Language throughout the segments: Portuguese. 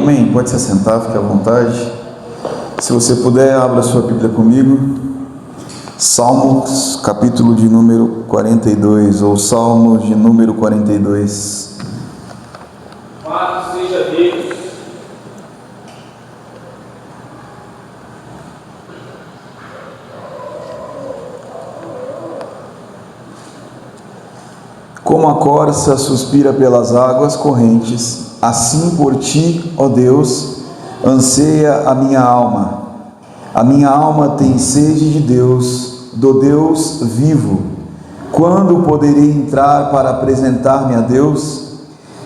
Amém? Pode se assentar, fique à vontade. Se você puder, abra sua Bíblia comigo. Salmos, capítulo de número 42, ou Salmos de número 42. Louvado seja Deus. Como a corça suspira pelas águas correntes, assim por ti, ó Deus, anseia a minha alma. A minha alma tem sede de Deus, do Deus vivo. Quando poderei entrar para apresentar-me a Deus?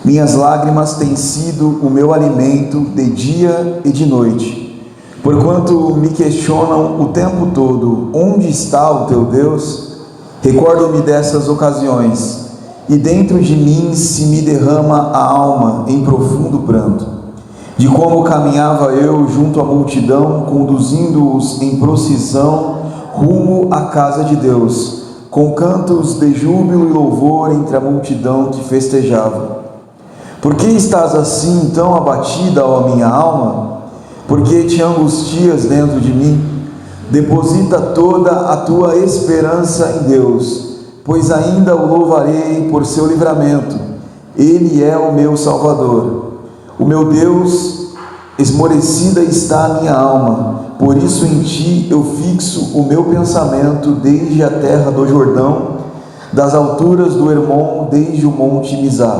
Minhas lágrimas têm sido o meu alimento de dia e de noite. Porquanto me questionam o tempo todo, onde está o teu Deus? Recordo-me dessas ocasiões, e dentro de mim se me derrama a alma em profundo pranto, de como caminhava eu junto à multidão, conduzindo-os em procissão rumo à casa de Deus, com cantos de júbilo e louvor entre a multidão que festejava. Por que estás assim tão abatida, ó minha alma? Por que te angustias dentro de mim? Deposita toda a tua esperança em Deus, pois ainda o louvarei por seu livramento. Ele é o meu Salvador. O meu Deus, esmorecida está a minha alma, por isso em ti eu fixo o meu pensamento desde a terra do Jordão, das alturas do Hermon, desde o monte Mizar.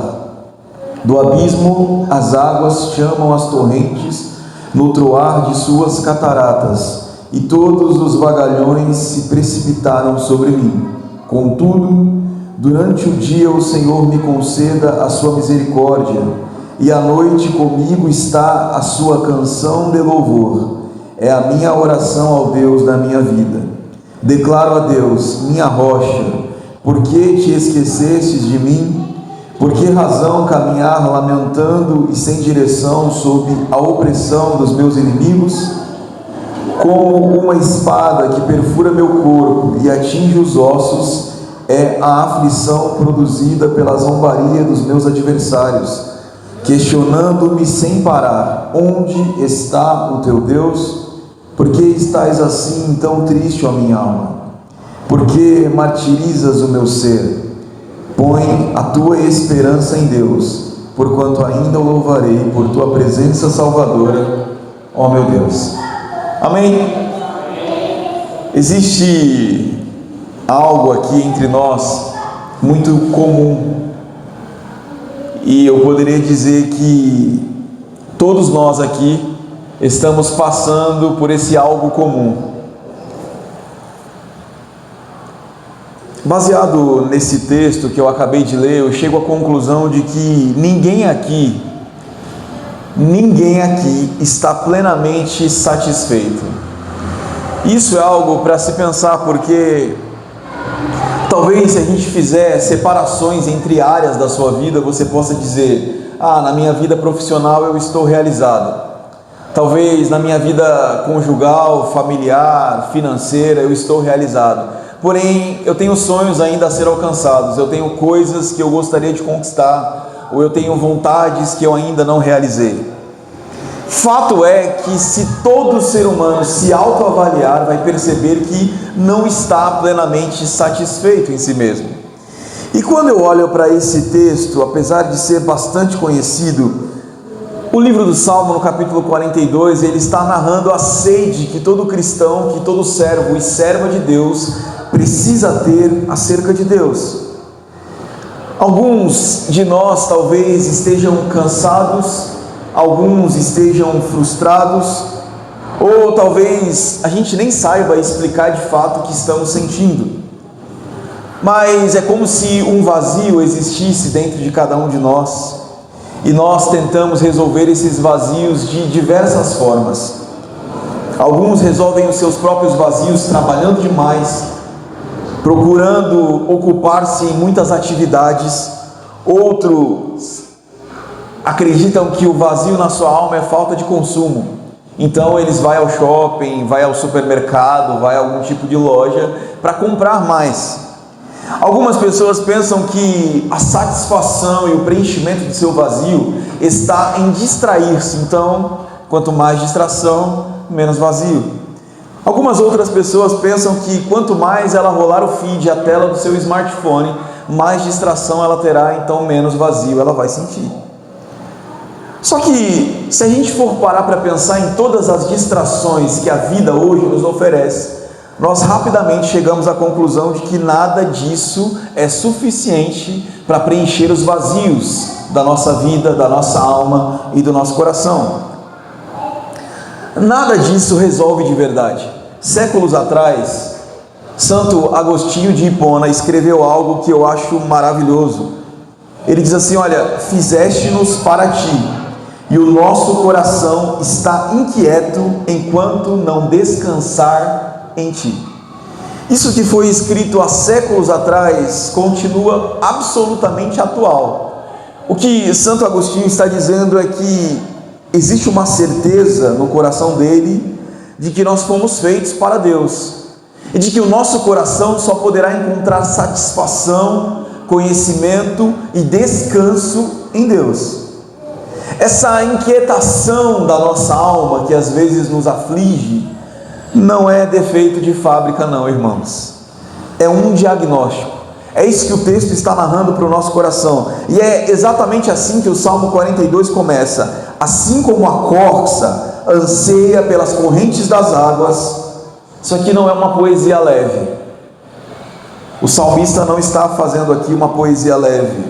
Do abismo as águas chamam as torrentes, no troar de suas cataratas, e todos os vagalhões se precipitaram sobre mim. Contudo, durante o dia o Senhor me conceda a sua misericórdia, e à noite comigo está a sua canção de louvor. É a minha oração ao Deus da minha vida. Declaro a Deus, minha rocha, por que te esquecestes de mim? Por que razão caminhar lamentando e sem direção sob a opressão dos meus inimigos? Como uma espada que perfura meu corpo e atinge os ossos, é a aflição produzida pela zombaria dos meus adversários, questionando-me sem parar: onde está o teu Deus? Por que estás assim tão triste, ó minha alma? Por que martirizas o meu ser? Põe a tua esperança em Deus, porquanto ainda o louvarei por tua presença salvadora, ó meu Deus. Amém? Existe algo aqui entre nós muito comum, e eu poderia dizer que todos nós aqui estamos passando por esse algo comum. Baseado nesse texto que eu acabei de ler, eu chego à conclusão de que ninguém aqui está plenamente satisfeito. Isso é algo para se pensar, porque talvez se a gente fizer separações entre áreas da sua vida, você possa dizer: na minha vida profissional eu estou realizado. Talvez na minha vida conjugal, familiar, financeira, eu estou realizado. Porém, eu tenho sonhos ainda a ser alcançados, eu tenho coisas que eu gostaria de conquistar, ou eu tenho vontades que eu ainda não realizei. Fato é que se todo ser humano se autoavaliar, vai perceber que não está plenamente satisfeito em si mesmo. E quando eu olho para esse texto, apesar de ser bastante conhecido, o livro do Salmo, no capítulo 42, ele está narrando a sede que todo cristão, que todo servo e serva de Deus precisa ter acerca de Deus. Alguns de nós talvez estejam cansados, alguns estejam frustrados, ou talvez a gente nem saiba explicar de fato o que estamos sentindo. Mas é como se um vazio existisse dentro de cada um de nós, e nós tentamos resolver esses vazios de diversas formas. Alguns resolvem os seus próprios vazios trabalhando demais, procurando ocupar-se em muitas atividades. Outros acreditam que o vazio na sua alma é falta de consumo. Então eles vão ao shopping, vão ao supermercado, vão a algum tipo de loja para comprar mais. Algumas pessoas pensam que a satisfação e o preenchimento de seu vazio está em distrair-se. Então, quanto mais distração, menos vazio. Algumas outras pessoas pensam que quanto mais ela rolar o feed, a tela do seu smartphone, mais distração ela terá, então menos vazio ela vai sentir. Só que, se a gente for parar para pensar em todas as distrações que a vida hoje nos oferece, nós rapidamente chegamos à conclusão de que nada disso é suficiente para preencher os vazios da nossa vida, da nossa alma e do nosso coração. Nada disso resolve de verdade. Séculos atrás, Santo Agostinho de Hipona escreveu algo que eu acho maravilhoso. Ele diz assim: olha, fizeste-nos para ti, e o nosso coração está inquieto enquanto não descansar em ti. Isso que foi escrito há séculos atrás continua absolutamente atual. O que Santo Agostinho está dizendo é que existe uma certeza no coração dele de que nós fomos feitos para Deus e de que o nosso coração só poderá encontrar satisfação, conhecimento e descanso em Deus. Essa inquietação da nossa alma que às vezes nos aflige não é defeito de fábrica não, irmãos. É um diagnóstico. É isso que o texto está narrando para o nosso coração. E é exatamente assim que o Salmo 42 começa. Assim como a corça anseia pelas correntes das águas. Isso aqui não é uma poesia leve. O salmista não está fazendo aqui uma poesia leve.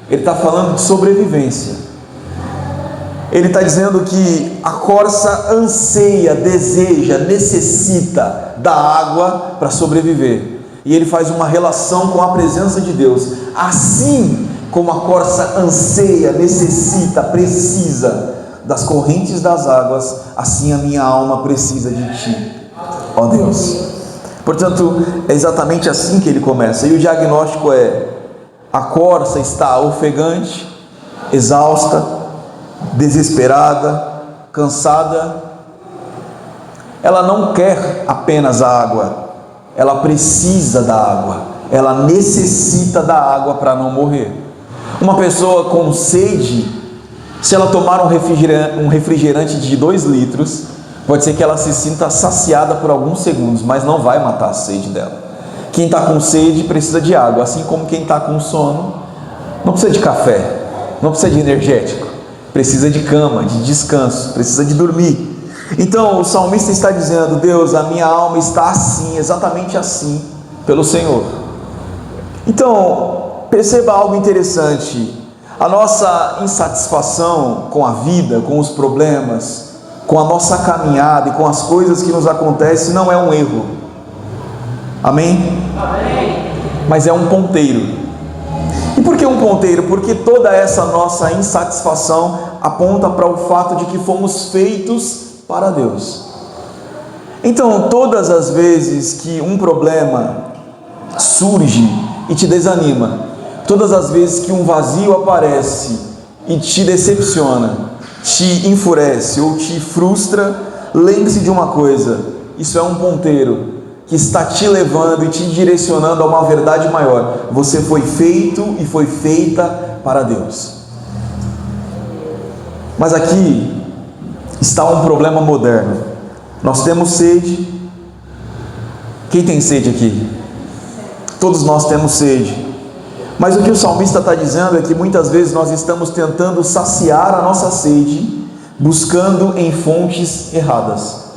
Ele está falando de sobrevivência. Ele está dizendo que a corça anseia, deseja, necessita da água para sobreviver. E ele faz uma relação com a presença de Deus. Assim como a corça anseia, necessita, precisa das correntes das águas, assim a minha alma precisa de ti, ó Deus. Portanto, é exatamente assim que ele começa. E o diagnóstico é: a corça está ofegante, exausta, desesperada, cansada. Ela não quer apenas a água, ela precisa da água, ela necessita da água para não morrer. Uma pessoa com sede, se ela tomar um refrigerante de 2 litros, pode ser que ela se sinta saciada por alguns segundos, mas não vai matar a sede dela. Quem está com sede precisa de água, assim como quem está com sono não precisa de café, não precisa de energético, precisa de cama, de descanso, precisa de dormir. Então o salmista está dizendo: Deus, a minha alma está assim, exatamente assim, pelo Senhor. Então perceba algo interessante. A nossa insatisfação com a vida, com os problemas, com a nossa caminhada e com as coisas que nos acontecem não é um erro. Amém? Amém. Mas é um ponteiro. E por que um ponteiro? Porque toda essa nossa insatisfação aponta para o fato de que fomos feitos para Deus. Então, todas as vezes que um problema surge e te desanima, todas as vezes que um vazio aparece e te decepciona, te enfurece ou te frustra, lembre-se de uma coisa: isso é um ponteiro que está te levando e te direcionando a uma verdade maior. Você foi feito e foi feita para Deus. Mas aqui está um problema moderno. Nós temos sede. Quem tem sede aqui? Todos nós temos sede. Mas o que o salmista está dizendo é que muitas vezes nós estamos tentando saciar a nossa sede, buscando em fontes erradas.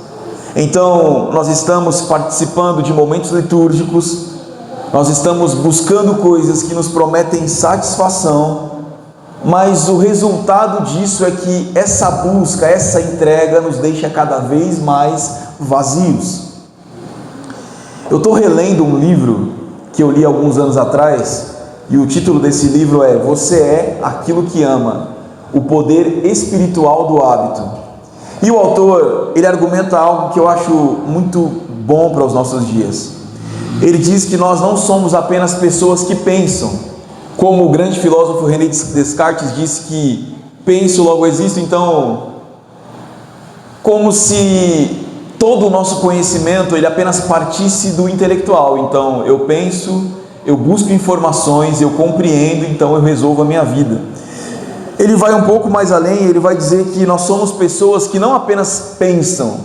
Então, nós estamos participando de momentos litúrgicos, nós estamos buscando coisas que nos prometem satisfação, mas o resultado disso é que essa busca, essa entrega nos deixa cada vez mais vazios. Eu estou relendo um livro que eu li alguns anos atrás, e o título desse livro é Você é aquilo que ama, o poder espiritual do hábito. E o autor, ele argumenta algo que eu acho muito bom para os nossos dias. Ele diz que nós não somos apenas pessoas que pensam, como o grande filósofo René Descartes disse que penso, logo existo. Então, como se todo o nosso conhecimento ele apenas partisse do intelectual. Então, eu penso, eu busco informações, eu compreendo, então eu resolvo a minha vida. ele vai um pouco mais além, ele vai dizer que nós somos pessoas que não apenas pensam,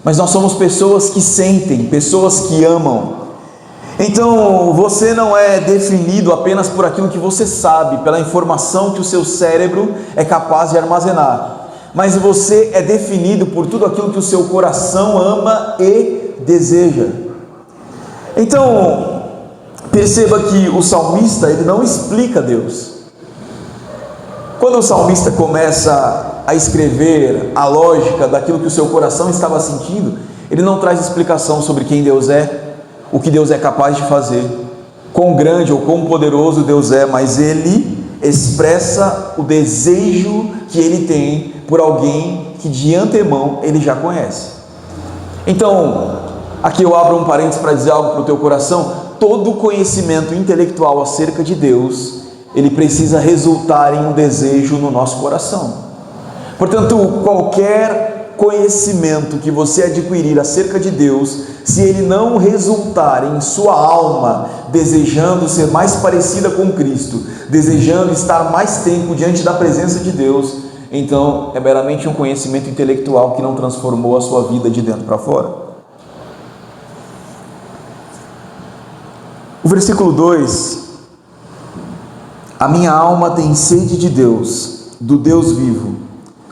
mas nós somos pessoas que sentem, pessoas que amam. Então, você não é definido apenas por aquilo que você sabe, pela informação que o seu cérebro é capaz de armazenar, mas você é definido por tudo aquilo que o seu coração ama e deseja. Então, perceba que o salmista, ele não explica Deus. Quando o salmista começa a escrever a lógica daquilo que o seu coração estava sentindo, ele não traz explicação sobre quem Deus é, o que Deus é capaz de fazer, quão grande ou quão poderoso Deus é, mas ele expressa o desejo que ele tem por alguém que de antemão ele já conhece. Então, aqui eu abro um parênteses para dizer algo para o teu coração. Todo conhecimento intelectual acerca de Deus, ele precisa resultar em um desejo no nosso coração. Portanto, qualquer conhecimento que você adquirir acerca de Deus, se ele não resultar em sua alma desejando ser mais parecida com Cristo, desejando estar mais tempo diante da presença de Deus, então é meramente um conhecimento intelectual que não transformou a sua vida de dentro para fora. O versículo 2: a minha alma tem sede de Deus, do Deus vivo.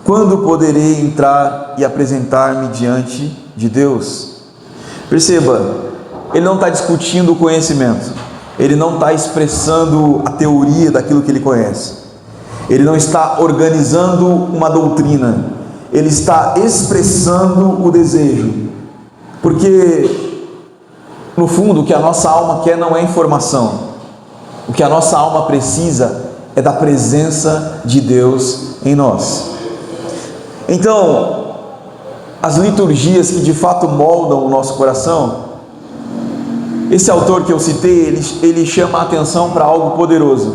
Quando poderei entrar e apresentar-me diante de Deus? Perceba, ele não está discutindo o conhecimento, ele não está expressando a teoria daquilo que ele conhece, ele não está organizando uma doutrina, ele está expressando o desejo, porque no fundo o que a nossa alma quer não é informação, o que a nossa alma precisa é da presença de Deus em nós. Então, as liturgias que de fato moldam o nosso coração, esse autor que eu citei, ele chama a atenção para algo poderoso.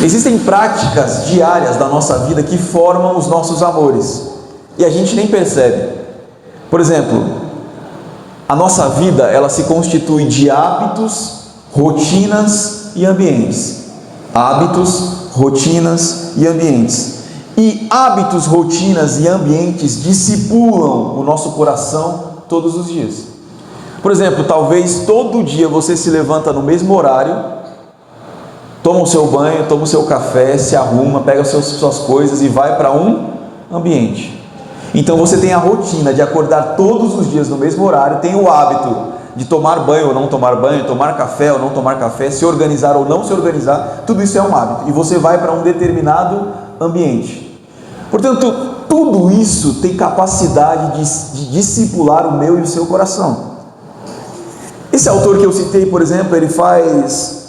Existem práticas diárias da nossa vida que formam os nossos amores, e a gente nem percebe. Por exemplo, a nossa vida, ela se constitui de hábitos, rotinas e ambientes. Hábitos, rotinas e ambientes. E hábitos, rotinas e ambientes discipulam o nosso coração todos os dias. Por exemplo, talvez todo dia você se levanta no mesmo horário, toma o seu banho, toma o seu café, se arruma, pega suas coisas e vai para um ambiente. Então você tem a rotina de acordar todos os dias no mesmo horário, tem o hábito de tomar banho ou não tomar banho, tomar café ou não tomar café, se organizar ou não se organizar, tudo isso é um hábito. E você vai para um determinado ambiente. Portanto, tudo isso tem capacidade de discipular o meu e o seu coração. Esse autor que eu citei, por exemplo, ele faz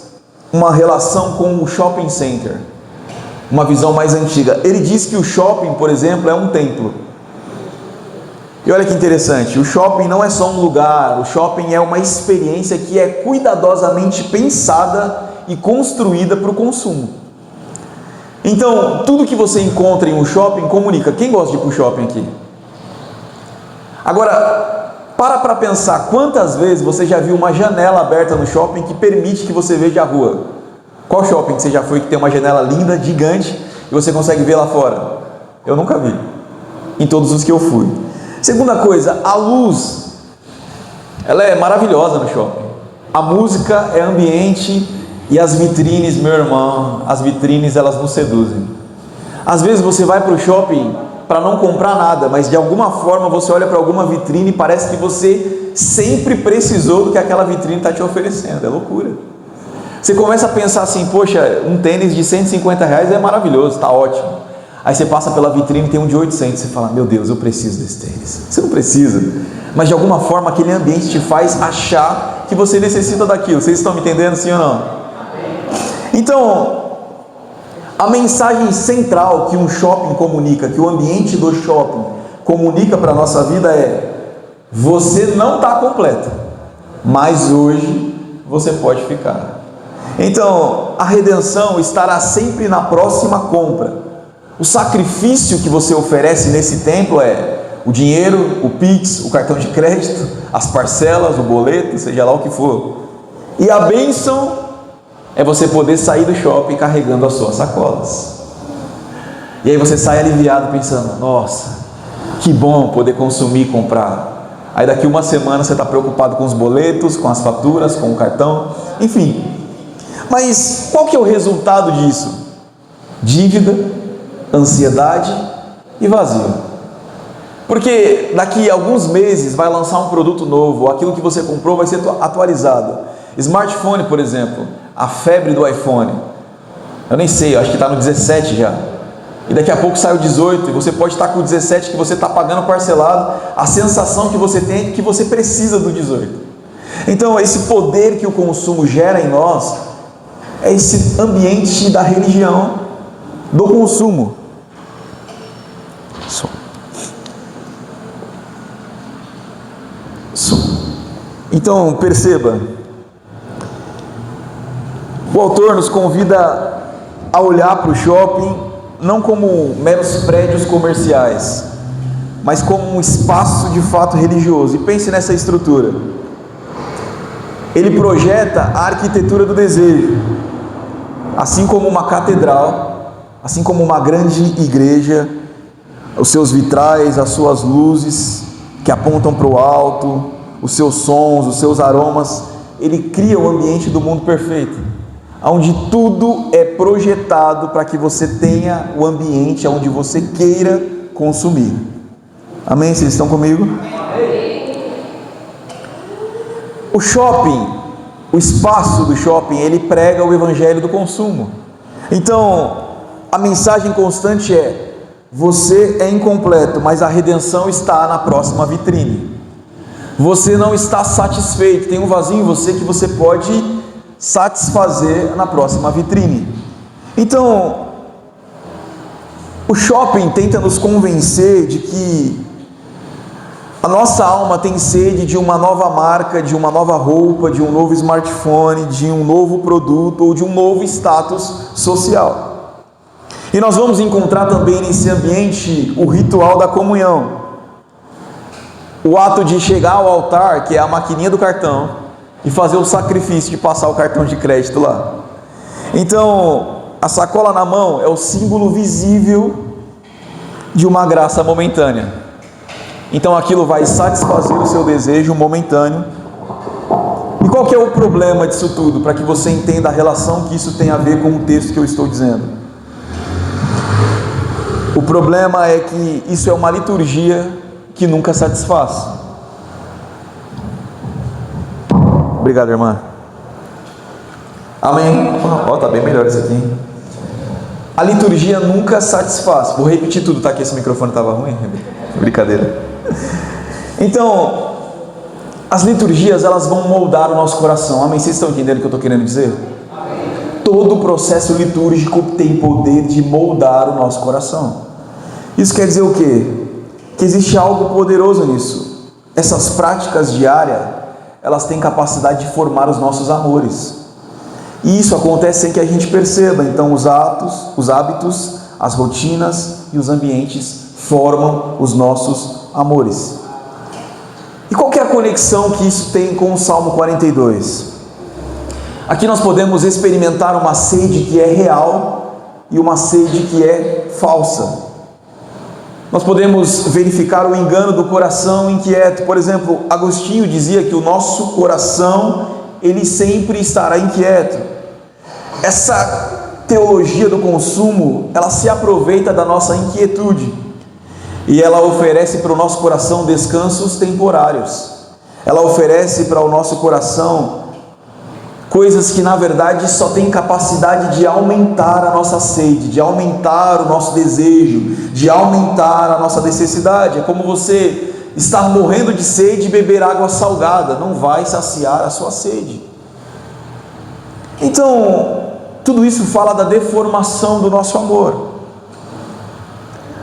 uma relação com o shopping center, uma visão mais antiga. Ele diz que o shopping, por exemplo, é um templo. E olha que interessante, o shopping não é só um lugar, o shopping é uma experiência que é cuidadosamente pensada e construída para o consumo. Então, tudo que você encontra em um shopping comunica. Quem gosta de ir para o shopping aqui? Agora, para pensar quantas vezes você já viu uma janela aberta no shopping que permite que você veja a rua. Qual shopping que você já foi que tem uma janela linda, gigante, e você consegue ver lá fora? Eu nunca vi, em todos os que eu fui. Segunda coisa, a luz, ela é maravilhosa no shopping. A música é ambiente. E as vitrines, meu irmão, as vitrines elas nos seduzem. Às vezes você vai para o shopping para não comprar nada, mas de alguma forma você olha para alguma vitrine e parece que você sempre precisou do que aquela vitrine está te oferecendo. É loucura. Você começa a pensar assim, poxa, um tênis de R$150 é maravilhoso, está ótimo. Aí você passa pela vitrine e tem um de 800, você fala, meu Deus, eu preciso desse tênis. Você não precisa, mas de alguma forma aquele ambiente te faz achar que você necessita daquilo. Vocês estão me entendendo, sim ou não? Então, a mensagem central que um shopping comunica, que o ambiente do shopping comunica para a nossa vida é: você não está completa, mas hoje você pode ficar. Então, a redenção estará sempre na próxima compra. O sacrifício que você oferece nesse templo é o dinheiro, o Pix, o cartão de crédito, as parcelas, o boleto, seja lá o que for. E a bênção é você poder sair do shopping carregando as suas sacolas. E aí você sai aliviado pensando, nossa, que bom poder consumir e comprar. Aí daqui uma semana você está preocupado com os boletos, com as faturas, com o cartão, enfim. Mas qual que é o resultado disso? Dívida, ansiedade e vazio. Porque daqui a alguns meses vai lançar um produto novo, aquilo que você comprou vai ser atualizado. Smartphone, por exemplo, a febre do iPhone. Eu nem sei, eu acho que está no 17 já. E daqui a pouco sai o 18 e você pode estar com o 17 que você está pagando parcelado. A sensação que você tem é que você precisa do 18. Então esse poder que o consumo gera em nós é esse ambiente da religião, do consumo. Então perceba, o autor nos convida a olhar para o shopping não como meros prédios comerciais, mas como um espaço de fato religioso. E pense nessa estrutura. Ele projeta a arquitetura do desejo, assim como uma catedral, assim como uma grande igreja, os seus vitrais, as suas luzes que apontam para o alto, os seus sons, os seus aromas. Ele cria o ambiente do mundo perfeito, onde tudo é projetado para que você tenha o ambiente onde você queira consumir. Amém? Vocês estão comigo? O shopping, o espaço do shopping, ele prega o evangelho do consumo. Então, a mensagem constante é: você é incompleto, mas a redenção está na próxima vitrine. Você não está satisfeito, tem um vazio em você que você pode satisfazer na próxima vitrine. Então, o shopping tenta nos convencer de que a nossa alma tem sede de uma nova marca, de uma nova roupa, de um novo smartphone, de um novo produto ou de um novo status social. E nós vamos encontrar também nesse ambiente o ritual da comunhão. O ato de chegar ao altar, que é a maquininha do cartão, e fazer o sacrifício de passar o cartão de crédito lá. Então, a sacola na mão é o símbolo visível de uma graça momentânea. Então aquilo vai satisfazer o seu desejo momentâneo. E qual que é o problema disso tudo? Para que você entenda a relação que isso tem a ver com o texto que eu estou dizendo. O problema é que isso é uma liturgia que nunca satisfaz. Obrigado, irmã. Amém. Tá bem melhor isso aqui. A liturgia nunca satisfaz. Vou repetir tudo, tá? Que esse microfone estava ruim. Brincadeira. Então, as liturgias, elas vão moldar o nosso coração. Amém? Vocês estão entendendo o que eu estou querendo dizer? Amém. Todo o processo litúrgico tem poder de moldar o nosso coração. Isso quer dizer o quê? Que existe algo poderoso nisso. Essas práticas diárias, elas têm capacidade de formar os nossos amores. E isso acontece sem que a gente perceba. Então os hábitos, as rotinas e os ambientes formam os nossos amores. E qual que é a conexão que isso tem com o Salmo 42? Aqui nós podemos experimentar uma sede que é real e uma sede que é falsa. Nós podemos verificar o engano do coração inquieto. Por exemplo, Agostinho dizia que o nosso coração, ele sempre estará inquieto. Essa teologia do consumo, ela se aproveita da nossa inquietude e ela oferece para o nosso coração descansos temporários. Ela oferece para o nosso coração coisas que na verdade só têm capacidade de aumentar a nossa sede, de aumentar o nosso desejo, de aumentar a nossa necessidade. É como você estar morrendo de sede e beber água salgada, não vai saciar a sua sede. Então, tudo isso fala da deformação do nosso amor.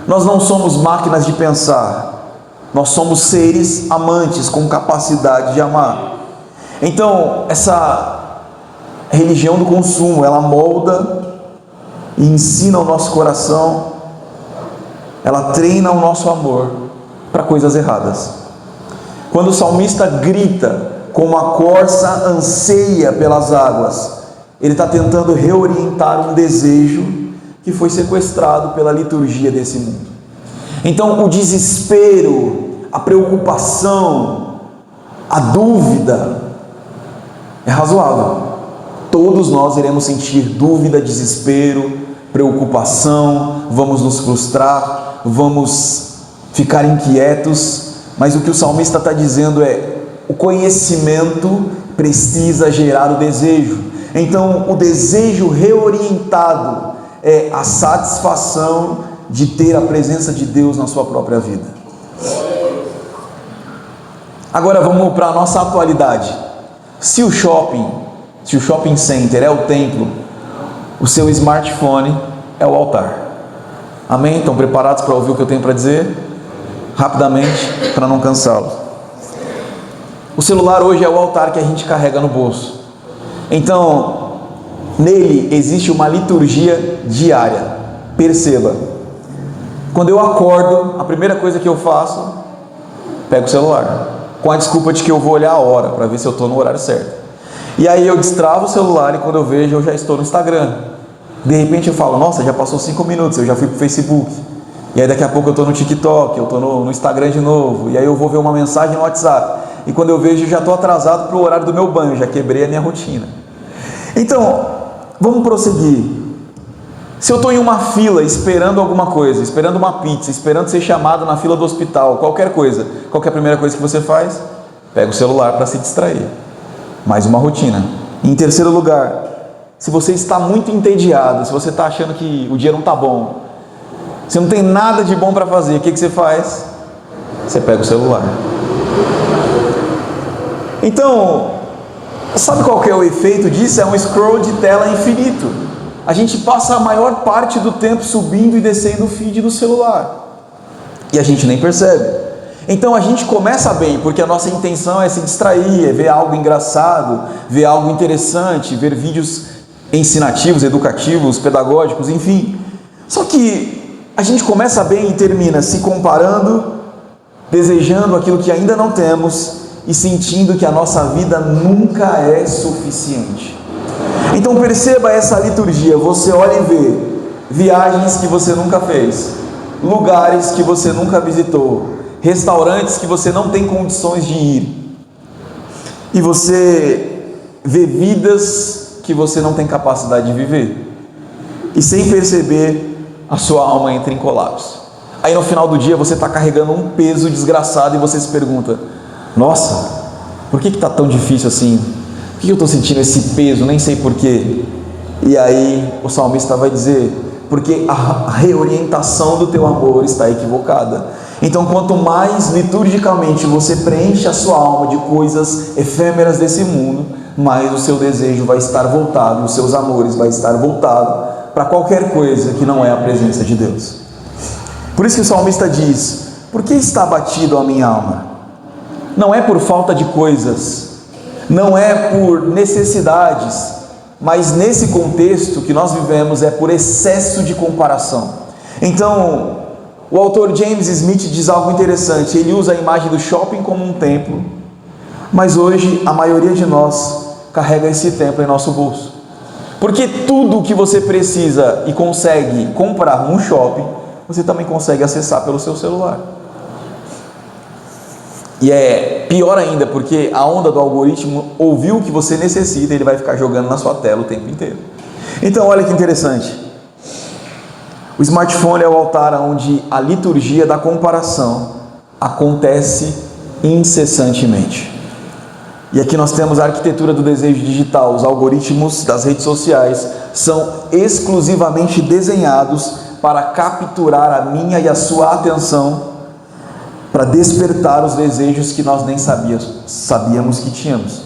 Nós não somos máquinas de pensar, nós somos seres amantes com capacidade de amar. Então, essa religião do consumo, ela molda e ensina o nosso coração, ela treina o nosso amor para coisas erradas. Quando o salmista grita, como a corça anseia pelas águas, ele está tentando reorientar um desejo que foi sequestrado pela liturgia desse mundo. Então, o desespero, a preocupação, a dúvida é razoável. Todos nós iremos sentir dúvida, desespero, preocupação, vamos nos frustrar, vamos ficar inquietos, mas o que o salmista está dizendo é: o conhecimento precisa gerar o desejo. Então, o desejo reorientado é a satisfação de ter a presença de Deus na sua própria vida. Agora vamos para a nossa atualidade. Se o shopping center é o templo, o seu smartphone é o altar. Amém? Estão preparados para ouvir o que eu tenho para dizer? Rapidamente, para não cansá-los. O celular hoje é o altar que a gente carrega no bolso. Então, nele existe uma liturgia diária. Perceba, quando eu acordo, a primeira coisa que eu faço, pego o celular, com a desculpa de que eu vou olhar a hora, para ver se eu estou no horário certo. E aí eu destravo o celular e quando eu vejo, eu já estou no Instagram. De repente eu falo: nossa, já passou 5 minutos, eu já fui para o Facebook. E aí daqui a pouco eu estou no TikTok, eu estou no Instagram de novo. E aí eu vou ver uma mensagem no WhatsApp. E quando eu vejo, eu já estou atrasado para o horário do meu banho, já quebrei a minha rotina. Então, vamos prosseguir. Se eu estou em uma fila esperando alguma coisa, esperando uma pizza, esperando ser chamado na fila do hospital, qualquer coisa, qual que é a primeira coisa que você faz? Pega o celular para se distrair. Mais uma rotina. Em terceiro lugar, se você está muito entediado, se você está achando que o dia não está bom, você não tem nada de bom para fazer, o que você faz? Você pega o celular. Então, sabe qual que é o efeito disso? É um scroll de tela infinito. A gente passa a maior parte do tempo subindo e descendo o feed do celular. E a gente nem percebe. Então a gente começa bem, porque a nossa intenção é se distrair, é ver algo engraçado, ver algo interessante, ver vídeos ensinativos, educativos, pedagógicos, enfim. Só que a gente começa bem e termina se comparando, desejando aquilo que ainda não temos e sentindo que a nossa vida nunca é suficiente. Então perceba essa liturgia, você olha e vê viagens que você nunca fez, lugares que você nunca visitou, restaurantes que você não tem condições de ir, e você vê vidas que você não tem capacidade de viver, e sem perceber a sua alma entra em colapso. Aí no final do dia você está carregando um peso desgraçado e você se pergunta: nossa, por que está tão difícil assim? Por que eu estou sentindo esse peso? Nem sei porquê. E aí o salmista vai dizer: porque a reorientação do teu amor está equivocada. Então, quanto mais liturgicamente você preenche a sua alma de coisas efêmeras desse mundo, mais o seu desejo vai estar voltado, os seus amores vai estar voltado para qualquer coisa que não é a presença de Deus. Por isso que o salmista diz: por que está abatido a minha alma? Não é por falta de coisas, não é por necessidades, mas nesse contexto que nós vivemos é por excesso de comparação. Então, o autor James Smith diz algo interessante. Ele usa a imagem do shopping como um templo, mas hoje a maioria de nós carrega esse templo em nosso bolso, porque tudo o que você precisa e consegue comprar num shopping, você também consegue acessar pelo seu celular. E é pior ainda, porque a onda do algoritmo ouviu o que você necessita e ele vai ficar jogando na sua tela o tempo inteiro. Então olha que interessante, o smartphone é o altar onde a liturgia da comparação acontece incessantemente. E aqui nós temos a arquitetura do desejo digital. Os algoritmos das redes sociais são exclusivamente desenhados para capturar a minha e a sua atenção, para despertar os desejos que nós nem sabíamos que tínhamos.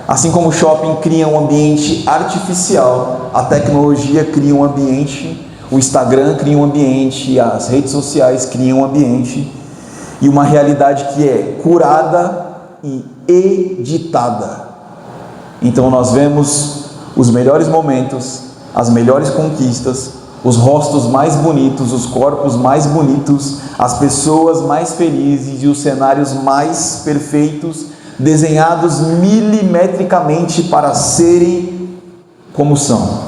Assim como o shopping cria um ambiente artificial, a tecnologia cria um ambiente, o Instagram cria um ambiente, as redes sociais criam um ambiente, e uma realidade que é curada e editada. Então nós vemos os melhores momentos, as melhores conquistas, os rostos mais bonitos, os corpos mais bonitos, as pessoas mais felizes e os cenários mais perfeitos, desenhados milimetricamente para serem como são,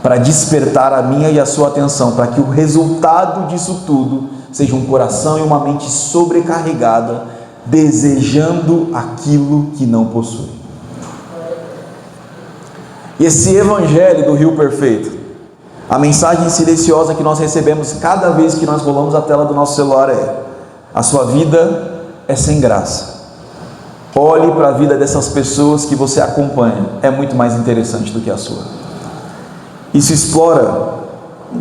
para despertar a minha e a sua atenção, para que o resultado disso tudo seja um coração e uma mente sobrecarregada, desejando aquilo que não possui. E esse evangelho do Rio Perfeito, a mensagem silenciosa que nós recebemos cada vez que nós rolamos a tela do nosso celular é: a sua vida é sem graça. Olhe para a vida dessas pessoas que você acompanha, é muito mais interessante do que a sua. Isso explora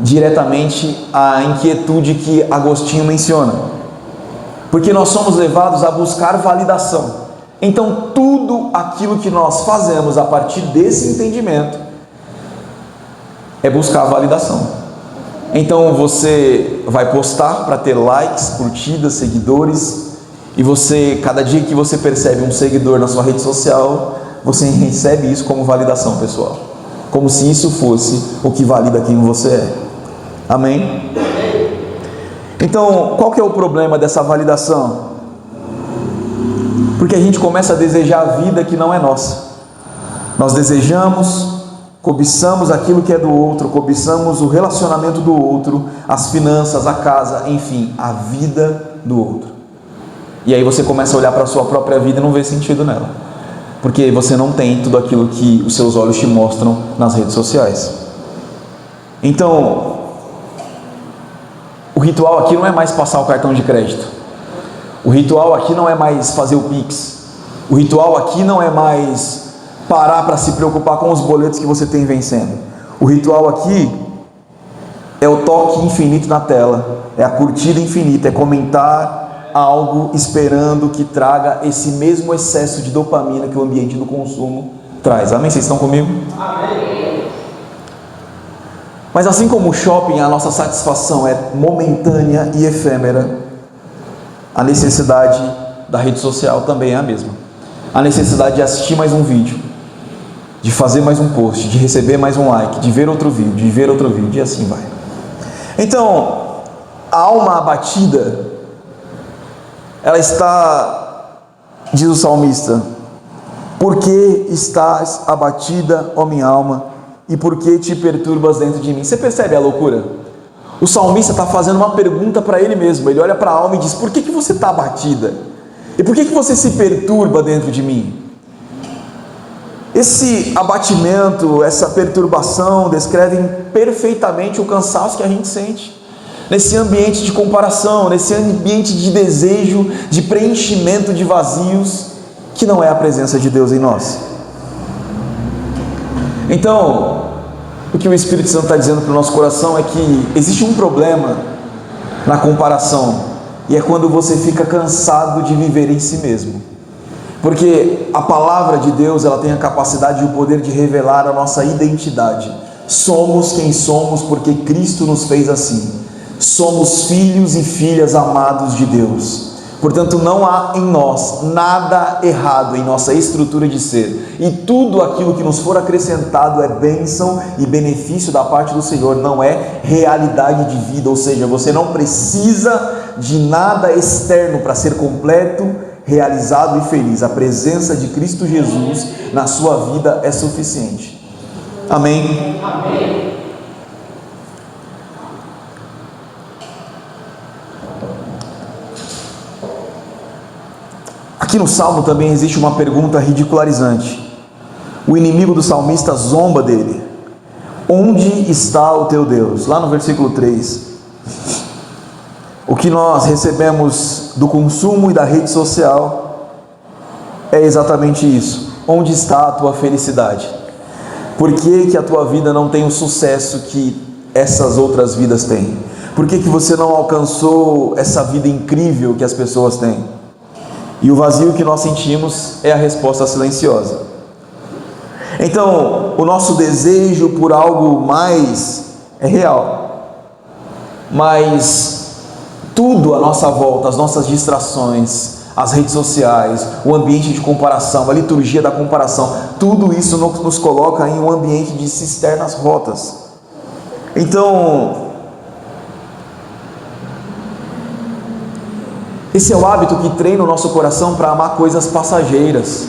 diretamente a inquietude que Agostinho menciona, porque nós somos levados a buscar validação. Então tudo aquilo que nós fazemos a partir desse entendimento é buscar validação. Então você vai postar para ter likes, curtidas, seguidores, e você, cada dia que você percebe um seguidor na sua rede social, você recebe isso como validação pessoal, como se isso fosse o que valida quem você é. Amém? Então, qual que é o problema dessa validação? Porque a gente começa a desejar a vida que não é nossa. Nós desejamos, cobiçamos aquilo que é do outro, cobiçamos o relacionamento do outro, as finanças, a casa, enfim, a vida do outro. E aí você começa a olhar para a sua própria vida e não vê sentido nela, porque você não tem tudo aquilo que os seus olhos te mostram nas redes sociais. Então, o ritual aqui não é mais passar o cartão de crédito. O ritual aqui não é mais fazer o Pix. O ritual aqui não é mais parar para se preocupar com os boletos que você tem vencendo. O ritual aqui é o toque infinito na tela, é a curtida infinita, é comentar algo esperando que traga esse mesmo excesso de dopamina que o ambiente do consumo traz. Amém? Vocês estão comigo? Amém. Mas assim como o shopping, a nossa satisfação é momentânea e efêmera, a necessidade da rede social também é a mesma. A necessidade de assistir mais um vídeo, de fazer mais um post, de receber mais um like, de ver outro vídeo, de ver outro vídeo, e assim vai. Então, a alma abatida, ela está, diz o salmista: por que estás abatida, ó minha alma, e por que te perturbas dentro de mim? Você percebe a loucura? O salmista está fazendo uma pergunta para ele mesmo. Ele olha para a alma e diz: por que você está abatida? E por que você se perturba dentro de mim? Esse abatimento, essa perturbação descrevem perfeitamente o cansaço que a gente sente nesse ambiente de comparação, nesse ambiente de desejo, de preenchimento de vazios, que não é a presença de Deus em nós. Então, o que o Espírito Santo está dizendo para o nosso coração é que existe um problema na comparação, e é quando você fica cansado de viver em si mesmo. Porque a palavra de Deus, ela tem a capacidade e o poder de revelar a nossa identidade. Somos quem somos porque Cristo nos fez assim. Somos filhos e filhas amados de Deus. Portanto, não há em nós nada errado em nossa estrutura de ser. E tudo aquilo que nos for acrescentado é bênção e benefício da parte do Senhor, não é realidade de vida. Ou seja, você não precisa de nada externo para ser completo, realizado e feliz. A presença de Cristo Jesus na sua vida é suficiente. Amém? Amém. Aqui no Salmo também existe uma pergunta ridicularizante. O inimigo do salmista zomba dele: onde está o teu Deus? Lá no versículo 3. O que nós recebemos do consumo e da rede social é exatamente isso. Onde está a tua felicidade? Por que a tua vida não tem o sucesso que essas outras vidas têm? Por que você não alcançou essa vida incrível que as pessoas têm? E o vazio que nós sentimos é a resposta silenciosa. Então, o nosso desejo por algo mais é real, mas tudo à nossa volta, as nossas distrações, as redes sociais, o ambiente de comparação, a liturgia da comparação, tudo isso nos coloca em um ambiente de cisternas rotas. Então, esse é o hábito que treina o nosso coração para amar coisas passageiras.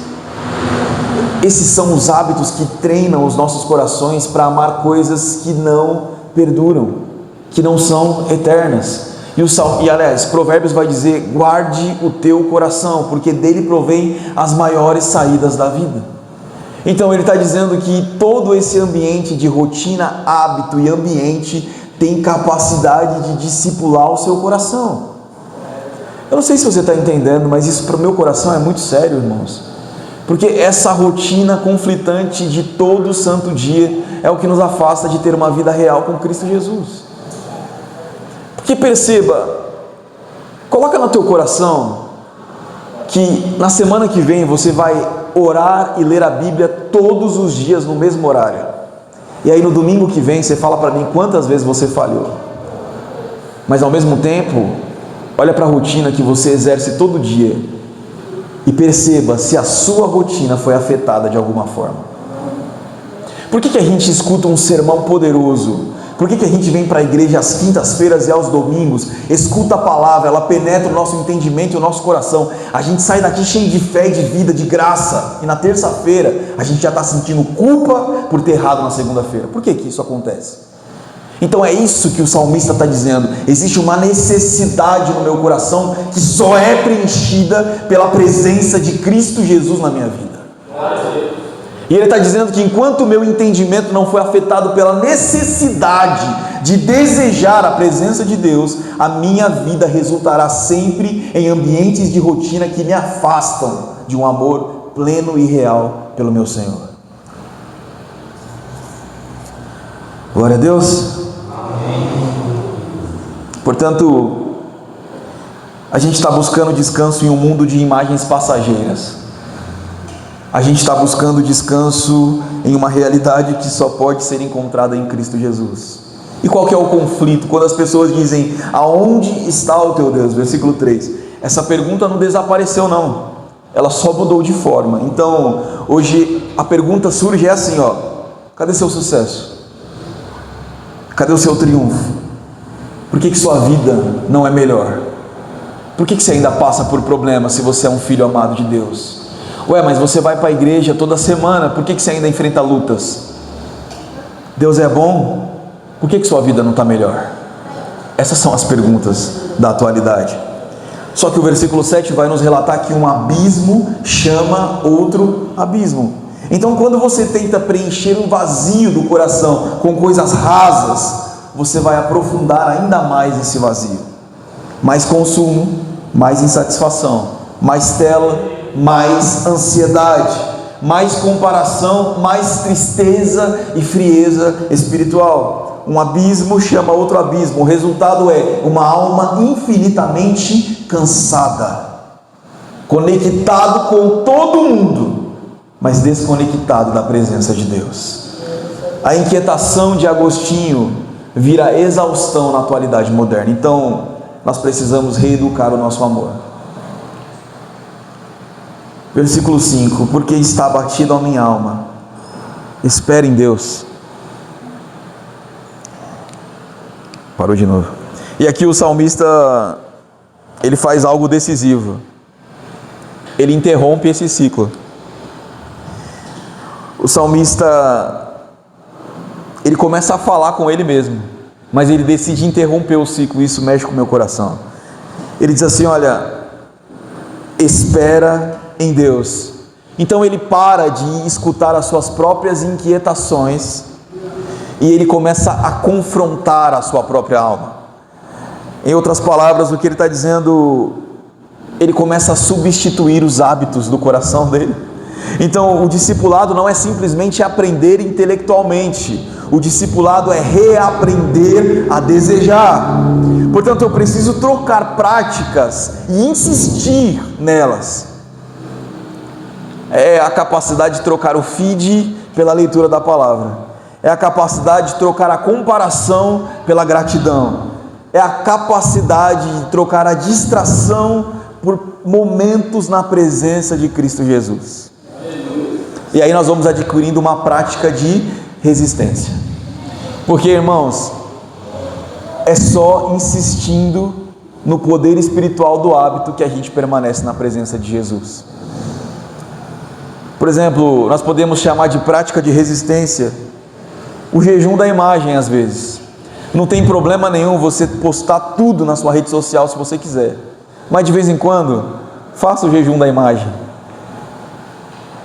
Esses são os hábitos que treinam os nossos corações para amar coisas que não perduram, que não são eternas. E aliás, Provérbios vai dizer: guarde o teu coração, porque dele provém as maiores saídas da vida. Então ele está dizendo que todo esse ambiente de rotina, hábito e ambiente tem capacidade de discipular o seu coração. Eu não sei se você está entendendo, mas isso para o meu coração é muito sério, irmãos. Porque essa rotina conflitante de todo santo dia é o que nos afasta de ter uma vida real com Cristo Jesus. Porque perceba, coloca no teu coração que na semana que vem você vai orar e ler a Bíblia todos os dias no mesmo horário. E aí no domingo que vem você fala para mim quantas vezes você falhou. Mas ao mesmo tempo, olha para a rotina que você exerce todo dia e perceba se a sua rotina foi afetada de alguma forma. Por que a gente escuta um sermão poderoso? Por que a gente vem para a igreja às quintas-feiras e aos domingos, escuta a palavra, ela penetra o nosso entendimento e o nosso coração, a gente sai daqui cheio de fé e de vida, de graça, e na terça-feira a gente já está sentindo culpa por ter errado na segunda-feira? Por que isso acontece? Então é isso que o salmista está dizendo: existe uma necessidade no meu coração que só é preenchida pela presença de Cristo Jesus na minha vida. E ele está dizendo que enquanto o meu entendimento não foi afetado pela necessidade de desejar a presença de Deus, a minha vida resultará sempre em ambientes de rotina que me afastam de um amor pleno e real pelo meu Senhor. Glória a Deus. Portanto, a gente está buscando descanso em um mundo de imagens passageiras. A gente está buscando descanso em uma realidade que só pode ser encontrada em Cristo Jesus. E qual que é o conflito? Quando as pessoas dizem: aonde está o teu Deus? Versículo 3. Essa pergunta não desapareceu não, ela só mudou de forma. Então, hoje a pergunta surge assim, cadê seu sucesso? Cadê o seu triunfo? Por que sua vida não é melhor? Por que você ainda passa por problemas se você é um filho amado de Deus? Ué, mas você vai para a igreja toda semana, por que você ainda enfrenta lutas? Deus é bom? Por que sua vida não está melhor? Essas são as perguntas da atualidade. Só que o versículo 7 vai nos relatar que um abismo chama outro abismo. Então quando você tenta preencher um vazio do coração com coisas rasas, você vai aprofundar ainda mais esse vazio. Mais consumo, mais insatisfação, mais tela, mais ansiedade, mais comparação, mais tristeza e frieza espiritual. Um abismo chama outro abismo. O resultado é uma alma infinitamente cansada, conectado com todo mundo, mas desconectado da presença de Deus. A inquietação de Agostinho vira exaustão na atualidade moderna. Então nós precisamos reeducar o nosso amor. Versículo 5: porque está abatida a minha alma, espere em Deus. Parou de novo. E aqui o salmista, ele faz algo decisivo. Ele interrompe esse ciclo. O salmista, ele começa a falar com ele mesmo, mas ele decide interromper o ciclo. Isso mexe com o meu coração. Ele diz assim: olha, espera em Deus. Então ele para de escutar as suas próprias inquietações e ele começa a confrontar a sua própria alma. Em outras palavras, o que ele está dizendo, ele começa a substituir os hábitos do coração dele. Então o discipulado não é simplesmente aprender intelectualmente, o discipulado é reaprender a desejar. Portanto, eu preciso trocar práticas e insistir nelas. É a capacidade de trocar o feed pela leitura da palavra. É a capacidade de trocar a comparação pela gratidão. É a capacidade de trocar a distração por momentos na presença de Cristo Jesus. E aí nós vamos adquirindo uma prática de resistência. Porque, irmãos, é só insistindo no poder espiritual do hábito que a gente permanece na presença de Jesus. Por exemplo, nós podemos chamar de prática de resistência o jejum da imagem às vezes. Não tem problema nenhum você postar tudo na sua rede social se você quiser, mas de vez em quando, faça o jejum da imagem.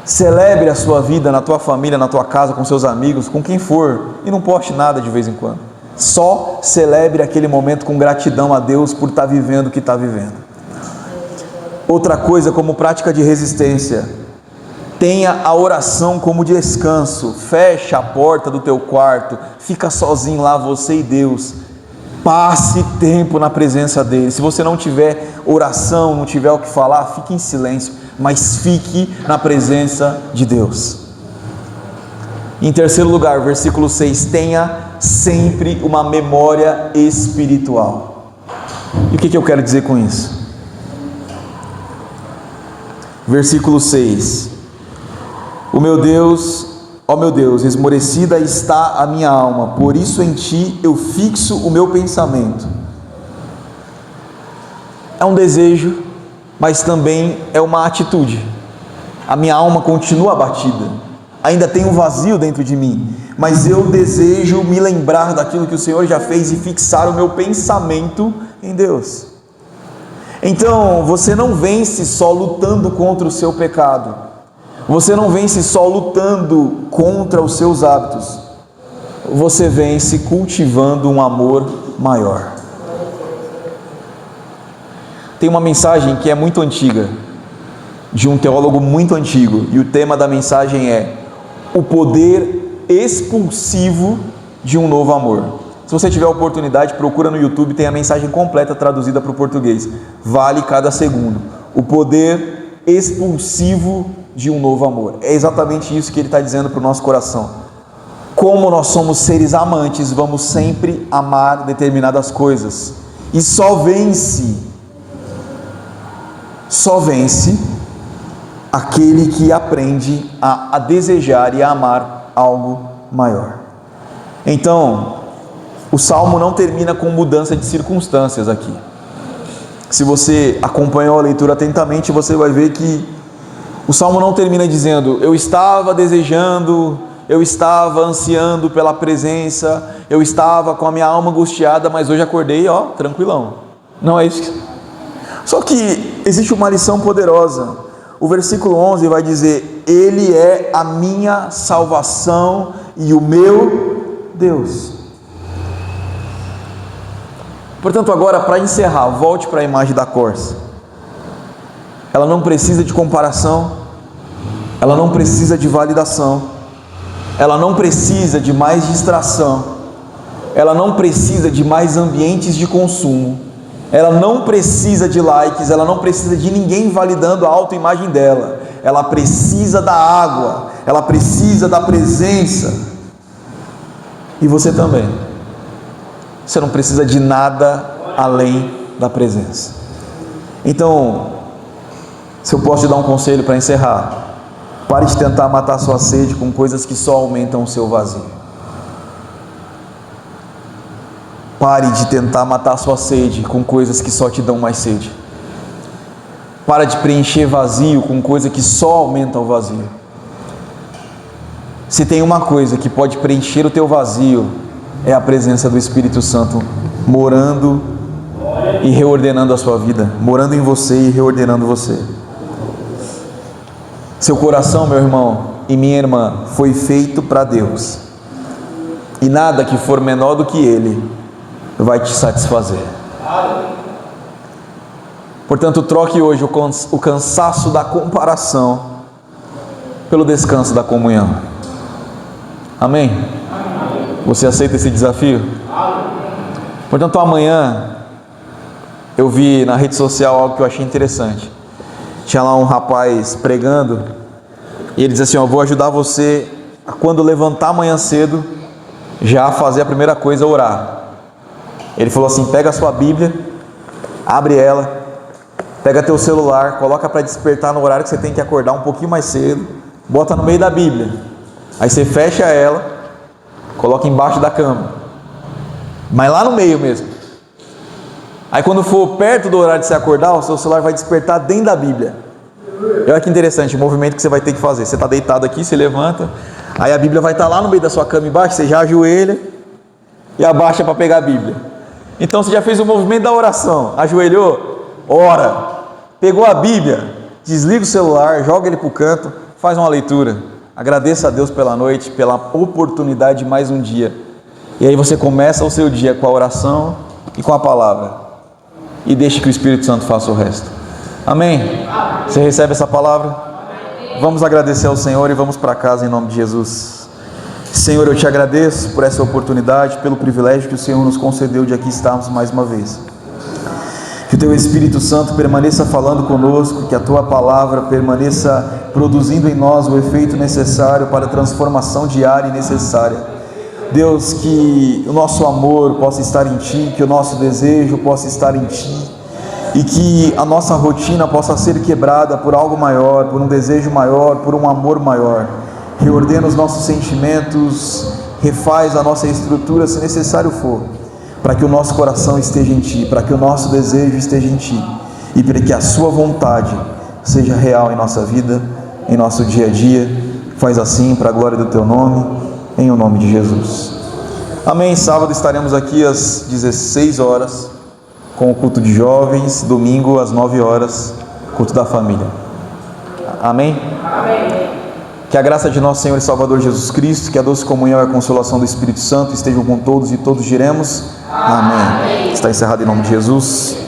Celebre a sua vida na tua família, na tua casa, com seus amigos, com quem for, e não poste nada de vez em quando. Só celebre aquele momento com gratidão a Deus por estar vivendo o que está vivendo. Outra coisa, como prática de resistência, tenha a oração como descanso. Fecha a porta do teu quarto, fica sozinho lá, você e Deus. Passe tempo na presença dele. Se você não tiver oração, não tiver o que falar, fique em silêncio, mas fique na presença de Deus. Em terceiro lugar, versículo 6, tenha sempre uma memória espiritual. E o que eu quero dizer com isso? Versículo 6, ó meu Deus, esmorecida está a minha alma, por isso em ti eu fixo o meu pensamento. É um desejo, mas também é uma atitude. A minha alma continua abatida, ainda tem um vazio dentro de mim, mas eu desejo me lembrar daquilo que o Senhor já fez e fixar o meu pensamento em Deus. Então, você não vence só lutando contra o seu pecado, você não vence só lutando contra os seus hábitos, você vence cultivando um amor maior. Tem uma mensagem que é muito antiga, de um teólogo muito antigo, e o tema da mensagem é o poder expulsivo de um novo amor. Se você tiver a oportunidade, procura no YouTube, tem a mensagem completa traduzida para o português. Vale cada segundo. O poder expulsivo de um novo amor. É exatamente isso que ele está dizendo para o nosso coração. Como nós somos seres amantes, vamos sempre amar determinadas coisas. E só vence aquele que aprende a desejar e a amar algo maior. Então, o Salmo não termina com mudança de circunstâncias aqui. Se você acompanhou a leitura atentamente, você vai ver que o Salmo não termina dizendo, eu estava desejando, eu estava ansiando pela presença, eu estava com a minha alma angustiada, mas hoje acordei, tranquilão. Não é isso. Só que existe uma lição poderosa. O versículo 11 vai dizer, Ele é a minha salvação e o meu Deus. Portanto, agora, para encerrar, volte para a imagem da corça. Ela não precisa de comparação, ela não precisa de validação, ela não precisa de mais distração, ela não precisa de mais ambientes de consumo, ela não precisa de likes, ela não precisa de ninguém validando a autoimagem dela. Ela precisa da água, ela precisa da presença. E você também. Você não precisa de nada além da presença. Então, se eu posso te dar um conselho para encerrar, pare de tentar matar sua sede com coisas que só aumentam o seu vazio. Pare de tentar matar sua sede com coisas que só te dão mais sede. Para de preencher vazio com coisa que só aumenta o vazio. Se tem uma coisa que pode preencher o teu vazio, é a presença do Espírito Santo morando e reordenando a sua vida, morando em você e reordenando você. Seu coração, meu irmão e minha irmã, foi feito para Deus, e nada que for menor do que Ele vai te satisfazer. Portanto, troque hoje o cansaço da comparação pelo descanso da comunhão. Amém? Você aceita esse desafio? Portanto, amanhã eu vi na rede social algo que eu achei interessante. Tinha lá um rapaz pregando e ele diz assim, eu vou ajudar você a, quando levantar amanhã cedo, já fazer a primeira coisa, orar. Ele falou assim, pega a sua Bíblia, abre ela, pega teu celular, coloca para despertar no horário que você tem que acordar um pouquinho mais cedo, bota no meio da Bíblia, aí você fecha ela, coloca embaixo da cama, mas lá no meio mesmo. Aí quando for perto do horário de você acordar, o seu celular vai despertar dentro da Bíblia. E olha que interessante o movimento que você vai ter que fazer. Você está deitado aqui, você levanta, aí a Bíblia vai estar lá no meio da sua cama embaixo, você já ajoelha e abaixa para pegar a Bíblia. Então você já fez o movimento da oração, ajoelhou, ora, pegou a Bíblia, desliga o celular, joga ele para o canto, faz uma leitura. Agradeça a Deus pela noite, pela oportunidade de mais um dia. E aí você começa o seu dia com a oração e com a palavra. E deixe que o Espírito Santo faça o resto. Amém? Você recebe essa palavra? Vamos agradecer ao Senhor e vamos para casa em nome de Jesus. Senhor, eu te agradeço por essa oportunidade, pelo privilégio que o Senhor nos concedeu de aqui estarmos mais uma vez. Que o Teu Espírito Santo permaneça falando conosco, que a Tua palavra permaneça produzindo em nós o efeito necessário para a transformação diária e necessária. Deus, que o nosso amor possa estar em Ti, que o nosso desejo possa estar em Ti, e que a nossa rotina possa ser quebrada por algo maior, por um desejo maior, por um amor maior. Reordena os nossos sentimentos, refaz a nossa estrutura se necessário for, para que o nosso coração esteja em Ti, para que o nosso desejo esteja em Ti, e para que a Sua vontade seja real em nossa vida, em nosso dia a dia. Faz assim para a glória do Teu nome, em o nome de Jesus. Amém. Sábado estaremos aqui às 16 horas, com o culto de jovens. Domingo às 9 horas, culto da família. Amém? Amém. Que a graça de nosso Senhor e Salvador Jesus Cristo, que a doce comunhão e a consolação do Espírito Santo estejam com todos e todos diremos amém. Está encerrado em nome de Jesus.